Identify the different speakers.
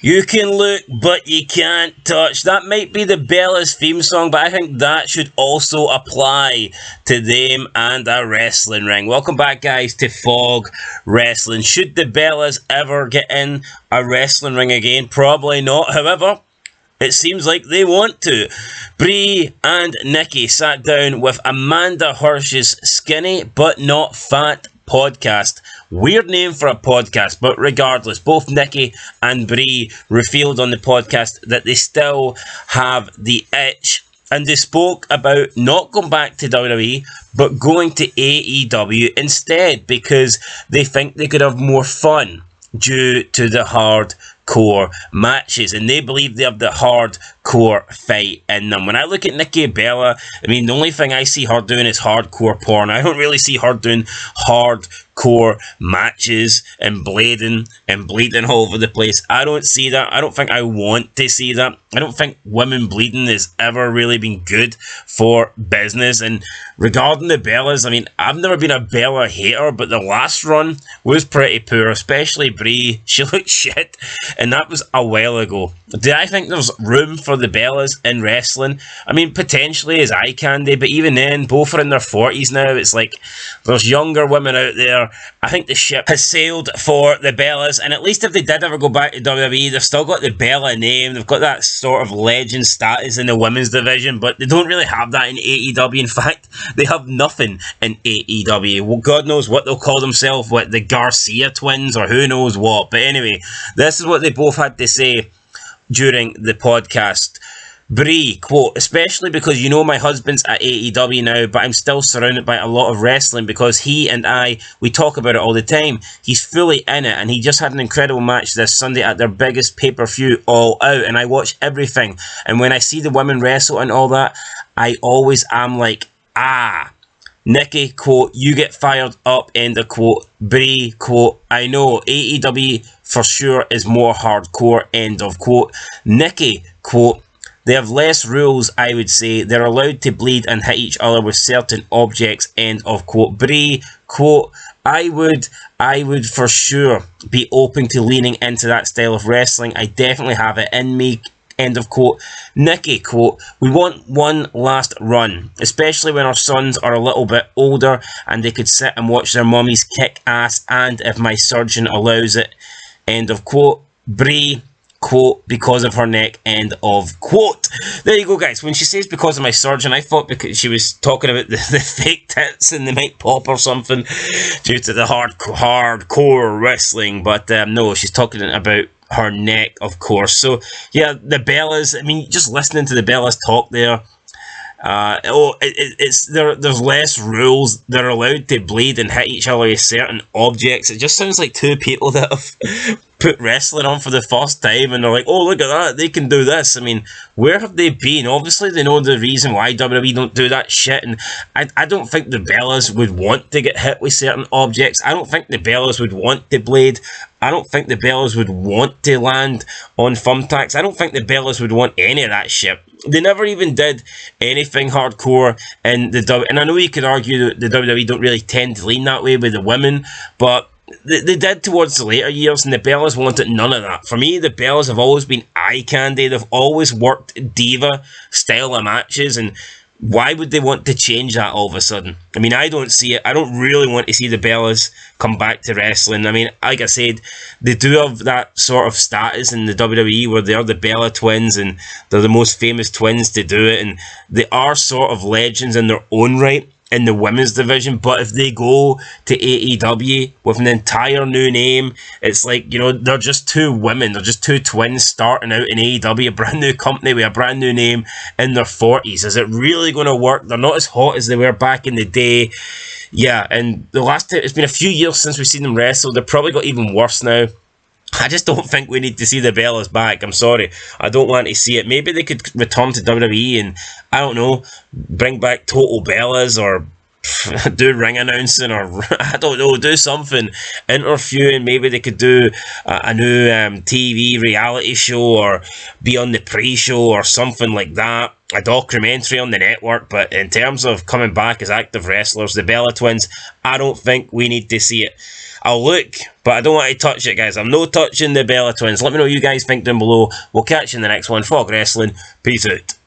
Speaker 1: You can look, but you can't touch. That might be the Bella's theme song, but I think that should also apply to them and a wrestling ring. Welcome back, guys, to Fog Wrestling. Should the Bellas ever get in a wrestling ring again? Probably not. However, it seems like they want to. BRIE and NIKKI sat down with Amanda Hirsch's Skinny But Not Fat podcast. Weird name for a podcast, but regardless, both NIKKI and BRIE revealed on the podcast that they still have the itch. And they spoke about not going back to WWE, but going to AEW instead, because they think they could have more fun due to the hardcore matches, and they believe they have the hardcore fight in them. When I look at Nikki Bella, I mean, the only thing I see her doing is hardcore porn. I don't really see her doing hardcore matches and blading and bleeding all over the place. I don't see that. I don't think I want to see that. I don't think women bleeding has ever really been good for business. And regarding the Bellas, I mean, I've never been a Bella hater, but the last run was pretty poor, especially BRIE. She looked shit, and that was a while ago. Do I think there's room for the Bellas in wrestling? I mean, potentially as eye candy, but even then, both are in their 40s now. It's like there's younger women out there. I think the ship has sailed for the Bellas, and at least if they did ever go back to WWE, they've still got the Bella name. They've got that sort of legend status in the women's division, but they don't really have that in AEW. In fact, they have nothing in AEW. Well, God knows what they'll call themselves, what, the Garcia twins, or who knows what. But anyway, this is what they both had to say during the podcast. BRIE, quote, especially because you know my husband's at AEW now, but I'm still surrounded by a lot of wrestling because he and we talk about it all the time. He's fully in it, and he just had an incredible match this Sunday at their biggest pay-per-view, All Out, and I watch everything. And when I see the women wrestle and all that, I always am like, NIKKI, quote, you get fired up, end of quote. BRIE, quote, I know, AEW for sure is more hardcore, end of quote. NIKKI, quote, they have less rules, I would say. They're allowed to bleed and hit each other with certain objects, end of quote. BRIE, quote, I would for sure be open to leaning into that style of wrestling. I definitely have it in me, end of quote. NIKKI, quote, we want one last run, especially when our sons are a little bit older and they could sit and watch their mummies kick ass, and if my surgeon allows it, end of quote. BRIE, quote, because of her neck, end of quote. There you go, guys. When she says because of my surgeon, I thought because she was talking about the fake tits and they might pop or something due to the hardcore wrestling, but no, she's talking about her neck, of course. So yeah, the Bellas, I mean, just listening to the Bellas talk there, there's less rules. They're allowed to bleed and hit each other with certain objects. It just sounds like two people that have put wrestling on for the first time and they're like, oh, look at that, they can do this. I mean, where have they been? Obviously they know the reason why WWE don't do that shit, and I don't think the Bellas would want to get hit with certain objects. I don't think the Bellas would want to blade. I don't think the Bellas would want to land on thumbtacks. I don't think the Bellas would want any of that shit. They never even did anything hardcore in the WWE. And I know you could argue that the WWE don't really tend to lean that way with the women, but they did towards the later years, and the Bellas wanted none of that. For me, the Bellas have always been eye candy. They've always worked diva style of matches, and why would they want to change that all of a sudden? I mean, I don't see it. I don't really want to see the Bellas come back to wrestling. I mean, like I said, they do have that sort of status in the WWE where they are the Bella twins and they're the most famous twins to do it, and they are sort of legends in their own right in the women's division. But if they go to AEW with an entire new name, it's like, you know, they're just two women, they're just two twins starting out in AEW, a brand new company with a brand new name in their 40s. Is it really going to work? They're not as hot as they were back in the day. Yeah, and it's been a few years since we've seen them wrestle. They've probably got even worse now. I just don't think we need to see the Bellas back. I'm sorry. I don't want to see it. Maybe they could return to WWE and, I don't know, bring back Total Bellas or do ring announcing or, I don't know, do something. Interviewing. Maybe they could do a new TV reality show or be on the pre-show or something like that. A documentary on the network. But in terms of coming back as active wrestlers, the Bella twins, I don't think we need to see it. I'll look, but I don't want to touch it, guys. I'm no touching the Bella Twins. Let me know what you guys think down below. We'll catch you in the next one. Fog Wrestling. Peace out.